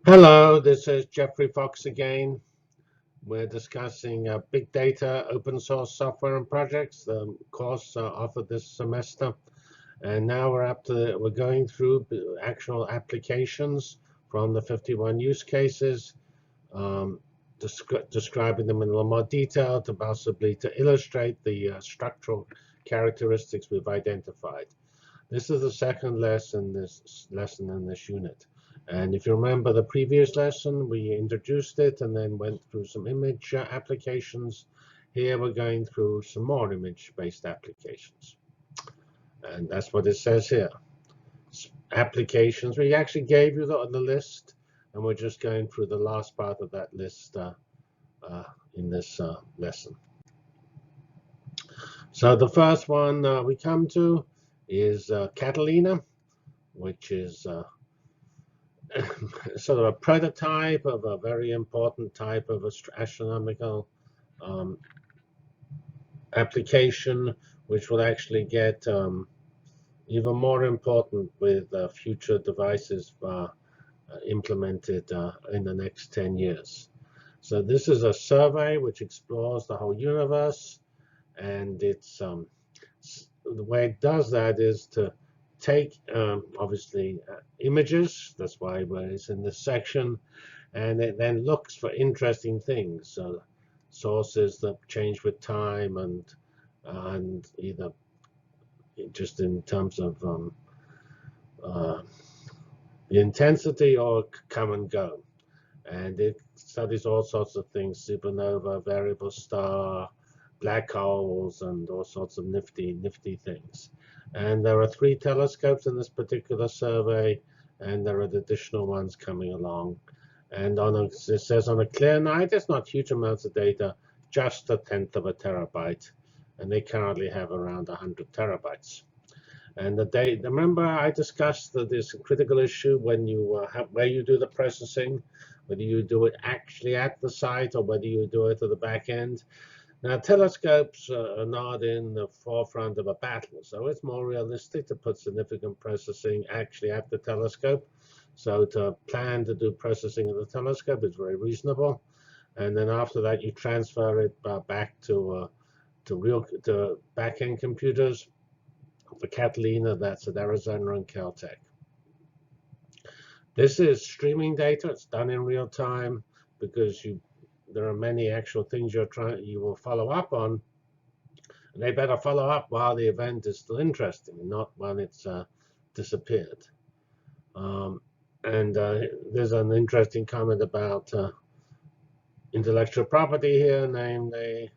Hello, this is Jeffrey Fox again. We're discussing big data, open source software and projects, the course offered this semester. And now we're going through actual applications from the 51 use cases, um, describing them in a little more detail to possibly to illustrate the structural characteristics we've identified. This is the second lesson in this unit. And if you remember the previous lesson, we introduced it and then went through some image applications. Here we're going through some more image-based applications. And that's what it says here. Applications. We actually gave you the list, and we're just going through the last part of that list in this lesson. So the first one we come to is Catalina, which is sort of a prototype of a very important type of astronomical um, application, which will actually get even more important with future devices implemented in the next 10 years. So this is a survey which explores the whole universe, and the way it does that is to take obviously images. That's why it's in this section, and it then looks for interesting things. So sources that change with time, and either just in terms of uh, the intensity or come and go. And it studies all sorts of things: supernova, variable star, black holes, and all sorts of nifty things. And there are 3 telescopes in this particular survey, and there are additional ones coming along. And it says on a clear night, it's not huge amounts of data, just 1/10 of a terabyte. And they currently have around 100 terabytes. And remember I discussed that there's a critical issue when you where you do the processing, whether you do it actually at the site or whether you do it at the back end. Now, telescopes are not in the forefront of a battle, so it's more realistic to put significant processing actually at the telescope. So to plan to do processing at the telescope is very reasonable, and then after that you transfer it back to back-end computers. For Catalina, that's at Arizona and Caltech. This is streaming data. It's done in real time because there are many actual things you will follow up on, and they better follow up while the event is still interesting, not when it's disappeared. Um, and there's an interesting comment about intellectual property here, namely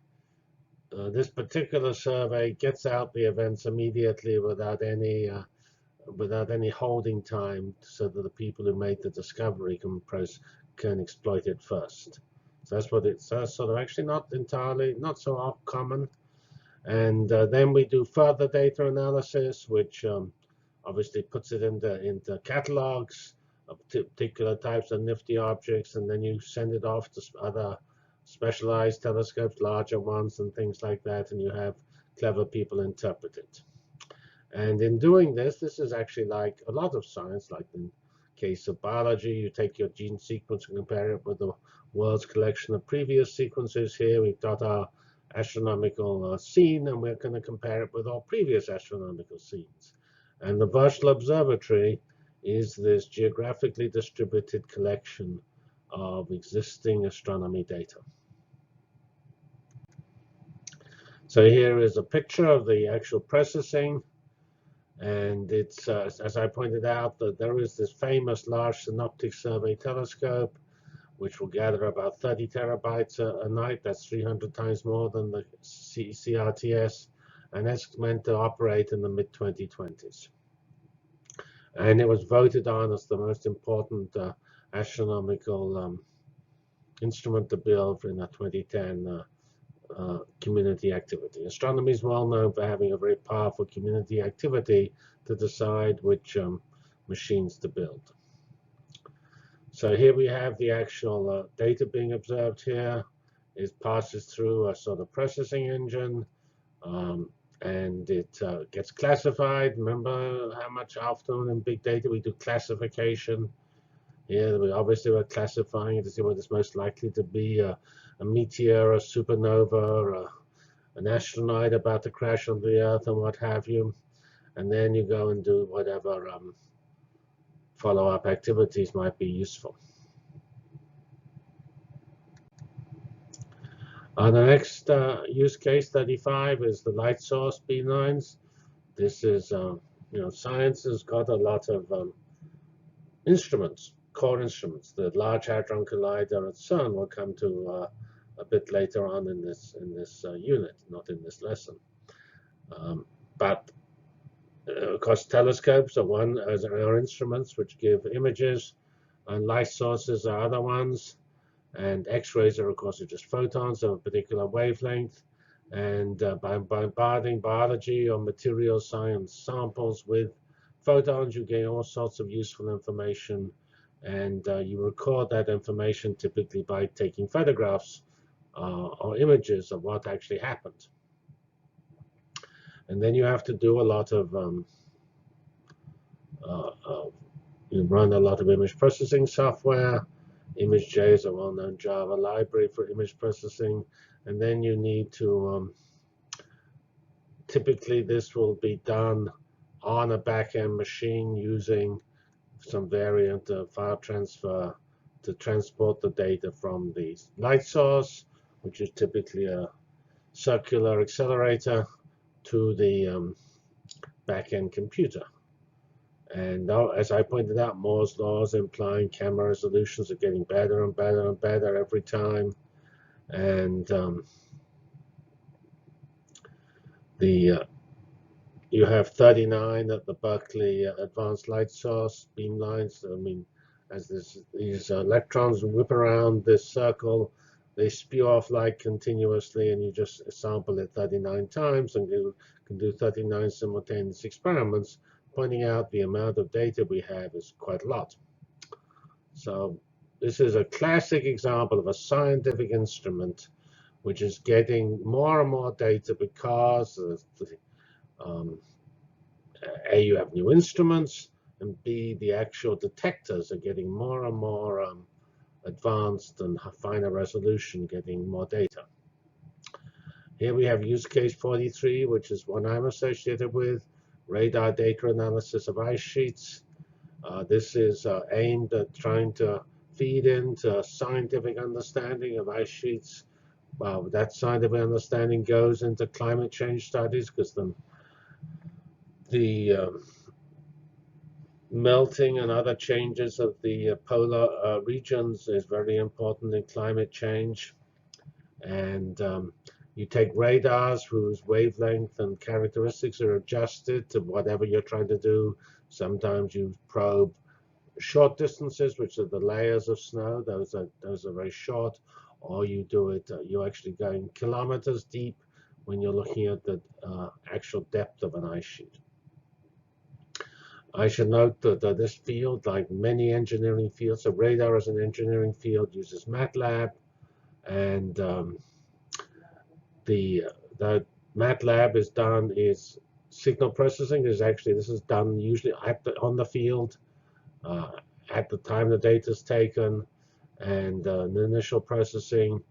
this particular survey gets out the events immediately without any holding time, so that the people who made the discovery can exploit it first. So that's what it's sort of actually not so common. And then we do further data analysis, which obviously puts it into catalogs of particular types of nifty objects, and then you send it off to other specialized telescopes, larger ones, and things like that, and you have clever people interpret it. And in doing this, this is actually like a lot of science, like in case of biology, you take your gene sequence and compare it with the world's collection of previous sequences. Here we've got our astronomical scene, and we're going to compare it with all previous astronomical scenes. And the virtual observatory is this geographically distributed collection of existing astronomy data. So here is a picture of the actual processing. And it's, as I pointed out, that there is this famous Large Synoptic Survey telescope, which will gather about 30 terabytes a night. That's 300 times more than the CRTS, and that's meant to operate in the mid-2020s. And it was voted on as the most important astronomical instrument to build in the 2010 community activity. Astronomy is well known for having a very powerful community activity to decide which machines to build. So here we have the actual data being observed here. It passes through a sort of processing engine, and it gets classified. Remember how much often in big data we do classification. Here we obviously were classifying it to see what is most likely to be a meteor, a supernova, an asteroid about to crash on the Earth, and what have you. And then you go and do whatever follow-up activities might be useful. The next use case 35 is the light source beamlines. This is, science has got a lot of instruments, core instruments. The Large Hadron Collider at CERN will come to a bit later on in this unit, not in this lesson. But of course, telescopes are one as our instruments which give images, and light sources are other ones. And X-rays are, of course, just photons of a particular wavelength. And by bombarding biology or material science samples with photons, you gain all sorts of useful information. And you record that information typically by taking photographs or images of what actually happened. And then you have to do a lot of you run a lot of image processing software. ImageJ is a well-known Java library for image processing. And then you need to, typically this will be done on a back-end machine using some variant of file transfer to transport the data from the light source, which is typically a circular accelerator, to the back-end computer. And as I pointed out, Moore's laws implying camera resolutions are getting better and better and better every time. And you have 39 at the Berkeley Advanced Light Source beamlines. I mean, as these electrons whip around this circle, they spew off light continuously, and you just sample it 39 times, and you can do 39 simultaneous experiments, pointing out the amount of data we have is quite a lot. So this is a classic example of a scientific instrument which is getting more and more data because A, you have new instruments, and B, the actual detectors are getting more and more advanced and finer resolution, getting more data. Here we have use case 43, which is one I'm associated with, radar data analysis of ice sheets. This is aimed at trying to feed into scientific understanding of ice sheets. That scientific understanding goes into climate change studies, because the melting and other changes of the polar regions is very important in climate change. And you take radars whose wavelength and characteristics are adjusted to whatever you're trying to do. Sometimes you probe short distances, which are the layers of snow. Those are very short. Or you do it, you're actually going kilometers deep when you're looking at the actual depth of an ice sheet. I should note that this field, like many engineering fields, so radar as an engineering field uses MATLAB, and the MATLAB is signal processing. This is done usually on the field at the time the data is taken, and the initial processing.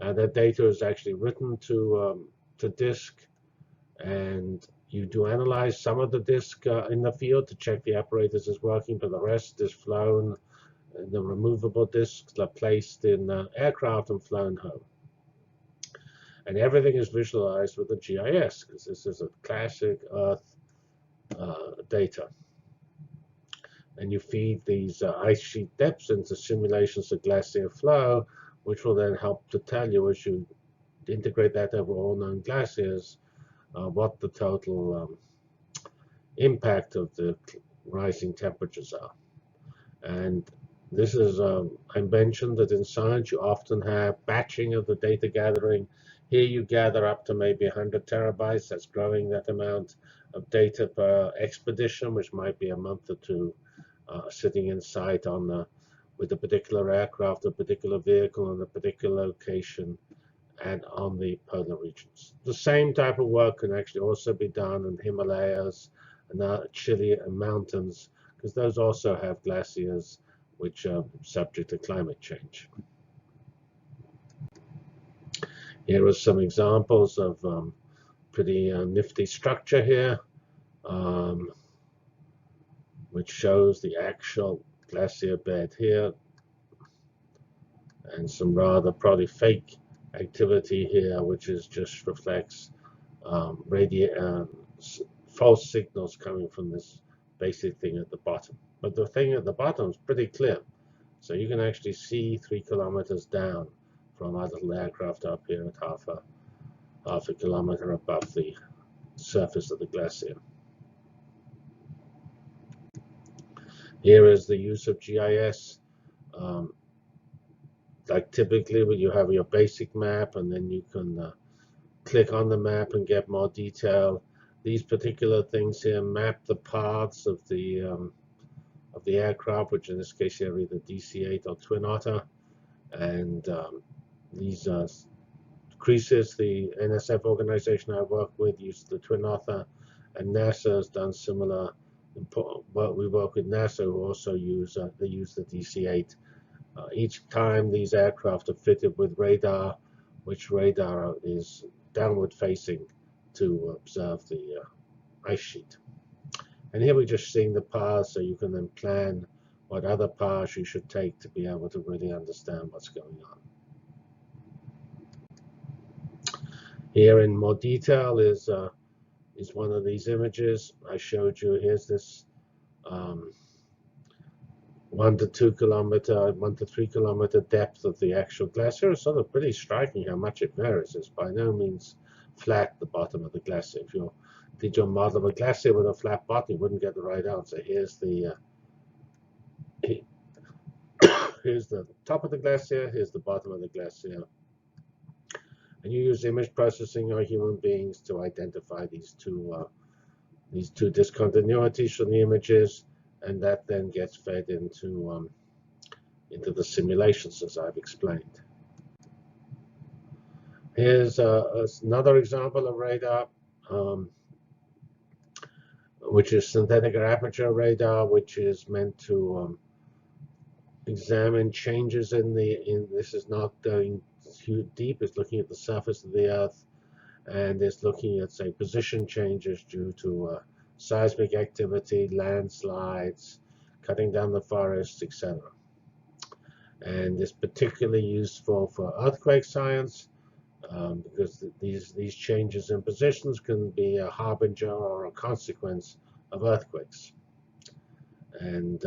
That data is actually written to disk, and you do analyze some of the disk in the field to check the apparatus is working, but the rest is flown. The removable disks are placed in aircraft and flown home. And everything is visualized with the GIS, because this is a classic Earth data. And you feed these ice sheet depths into simulations of glacier flow, which will then help to tell you, as you integrate that over all known glaciers, what the total impact of the rising temperatures are. And this is, I mentioned that in science you often have batching of the data gathering. Here you gather up to maybe 100 terabytes. That's growing that amount of data per expedition, which might be a month or two sitting in sight with a particular aircraft, a particular vehicle, in a particular location, and on the polar regions. The same type of work can actually also be done in Himalayas and Chile and mountains, because those also have glaciers which are subject to climate change. Here are some examples of pretty nifty structure here, which shows the actual glacier bed here, and some rather probably fake activity here, which is just reflects false signals coming from this basic thing at the bottom. But the thing at the bottom is pretty clear, so you can actually see 3 kilometers down from our little aircraft up here at half a kilometer above the surface of the glacier. Here is the use of GIS. Like typically when you have your basic map, and then you can click on the map and get more detail. These particular things here map the paths of the aircraft, which in this case here are either DC-8 or Twin Otter, and these creases, the NSF organization I work with, used the Twin Otter, and NASA has done similar. We work with NASA, who also use the DC-8. Each time these aircraft are fitted with radar, which radar is downward facing to observe the ice sheet. And here we're just seeing the paths, so you can then plan what other paths you should take to be able to really understand what's going on. Here in more detail is one of these images I showed you. Here's this 1 to 3 kilometer depth of the actual glacier. It's sort of pretty striking how much it varies. It's by no means flat, the bottom of the glacier. If you did your model of a glacier with a flat bottom, you wouldn't get the right answer. Here's the here's the top of the glacier, here's the bottom of the glacier. And you use image processing or human beings to identify these two discontinuities from the images, and that then gets fed into the simulations, as I've explained. Here's another example of radar, which is synthetic aperture radar, which is meant to examine changes this is not going too deep, it's looking at the surface of the Earth, and it's looking at, say, position changes due to seismic activity, landslides, cutting down the forests, etc. And it's particularly useful for earthquake science, because these changes in positions can be a harbinger or a consequence of earthquakes. And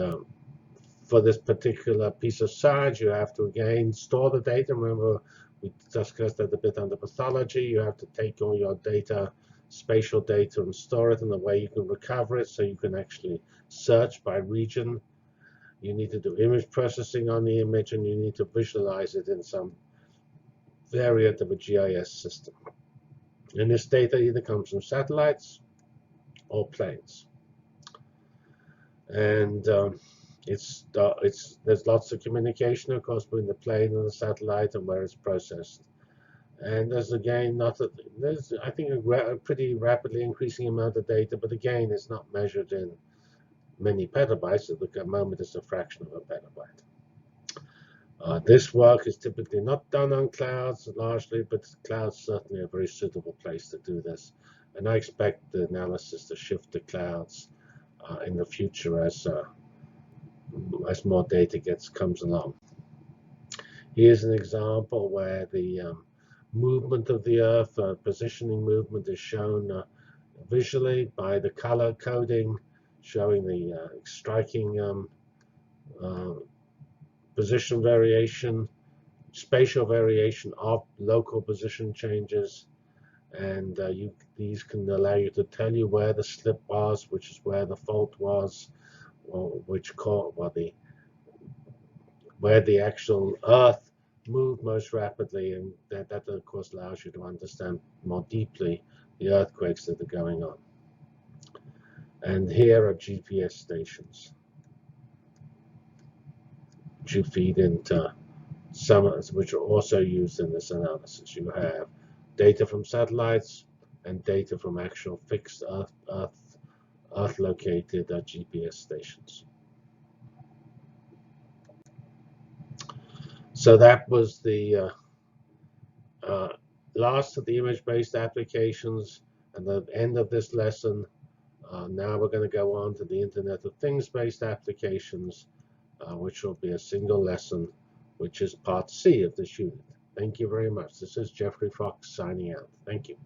for this particular piece of science, you have to again store the data. Remember, we discussed that a bit under pathology. You have to take all your data, spatial data, and store it in a way you can recover it, so you can actually search by region. You need to do image processing on the image, and you need to visualize it in some variant of a GIS system. And this data either comes from satellites or planes. And there's lots of communication, of course, between the plane and the satellite and where it's processed. And there's again there's I think a pretty rapidly increasing amount of data, but again, it's not measured in many petabytes. At the moment, it's a fraction of a petabyte. This work is typically not done on clouds largely, but clouds certainly a very suitable place to do this. And I expect the analysis to shift to clouds in the future as more data comes along. Here's an example where the movement of the Earth, positioning movement, is shown visually by the color coding, showing the striking position variation, spatial variation of local position changes, and these can allow you to tell you where the slip was, which is where the fault was, or where the actual Earth moved most rapidly, and that of course allows you to understand more deeply the earthquakes that are going on. And here are GPS stations, which you feed into summers, which are also used in this analysis. You have data from satellites and data from actual fixed Earth-located GPS stations. So that was the last of the image-based applications and the end of this lesson. Now we're going to go on to the Internet of Things-based applications, which will be a single lesson, which is part C of this unit. Thank you very much. This is Jeffrey Fox signing out. Thank you.